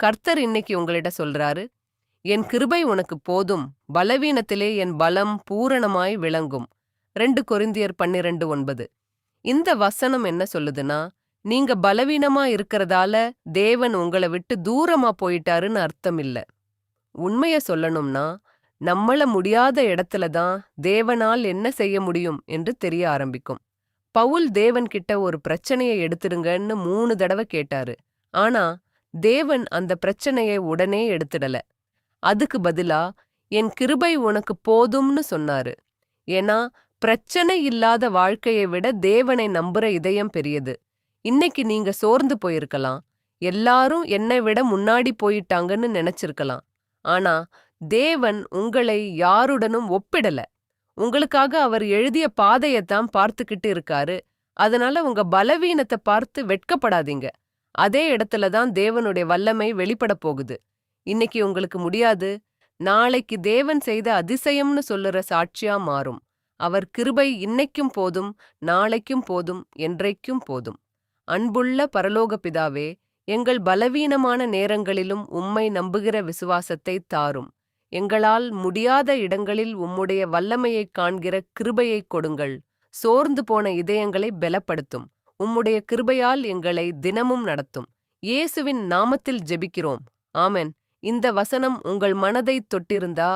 கர்த்தர் இன்னைக்கு உங்களிட்ட சொல்றாரு, என் கிருபை உனக்கு போதும், பலவீனத்திலே என் பலம் பூரணமாய் விளங்கும். 2 கொரிந்தியர் 12:9. இந்த வசனம் என்ன சொல்லுதுன்னா, நீங்க பலவீனமா இருக்கறதால தேவன் உங்கள விட்டு தூரமா போயிட்டாருன்னு அர்த்தம் இல்ல. உண்மைய சொல்லணும்னா, நம்மள முடியாத இடத்துல தான் தேவனால் என்ன செய்ய முடியும் என்று தெரிய ஆரம்பிக்கும். பவுல் தேவன் கிட்ட ஒரு பிரச்சனைய எடுத்துடுங்கன்னு 3 தடவை கேட்டாரு. ஆனா, தேவன் அந்த பிரச்சனைய உடனே எடுத்துடல. அதுக்கு பதிலா, என் கிருபை உனக்கு போதும்னு சொன்னாரு. ஏன்னா, பிரச்சனை இல்லாத வாழ்க்கையை விட தேவனை நம்புற இதயம் பெரியது. இன்னைக்கு நீங்க சோர்ந்து போயிருக்கலாம். எல்லாரும் என்னை விட முன்னாடி போயிட்டாங்கன்னு நினைச்சிருக்கலாம். ஆனா, தேவன் உங்களை யாருடனும் ஒப்பிடல. உங்களுக்காக அவர் எழுதிய பாதையத்தான் பார்த்துக்கிட்டு இருக்காரு. அதனால உங்க பலவீனத்தை பார்த்து வெட்கப்படாதீங்க. அதே இடத்துல தான் தேவனுடைய வல்லமை வெளிப்பட போகுது. இன்னைக்கு உங்களுக்கு முடியாது, நாளைக்கு தேவன் செய்த அதிசயம்னு சொல்லுற சாட்சியா மாறும். அவர் கிருபை இன்னைக்கும் போதும், நாளைக்கும் போதும், என்றைக்கும் போதும். அன்புள்ள பரலோக பிதாவே, எங்கள் பலவீனமான நேரங்களிலும் உம்மை நம்புகிற விசுவாசத்தை தாரும். எங்களால் முடியாத இடங்களில் உம்முடைய வல்லமையைக் காண்கிற கிருபையைக் கொடுங்கள். சோர்ந்து போன இதயங்களை பலப்படுத்தும். உம்முடைய கிருபையால் எங்களை தினமும் நடத்தும். இயேசுவின் நாமத்தில் ஜெபிக்கிறோம். ஆமென். இந்த வசனம் உங்கள் மனதை தொட்டிருந்தா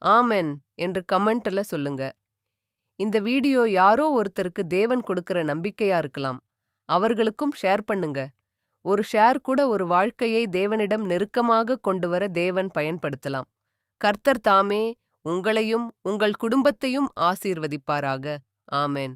ஆமென் என்று கமெண்ட்ல சொல்லுங்க. இந்த வீடியோ யாரோ ஒருத்தருக்கு தேவன் கொடுக்கிற நம்பிக்கையா இருக்கலாம். அவர்களுக்கும் ஷேர் பண்ணுங்க. ஒரு ஷேர் கூட ஒரு வாழ்க்கையை தேவனிடம் நெருக்கமாக கொண்டு வர தேவன் பயன்படுத்தலாம். கர்த்தர் தாமே உங்களையும் உங்கள் குடும்பத்தையும் ஆசீர்வதிப்பாராக. ஆமென்.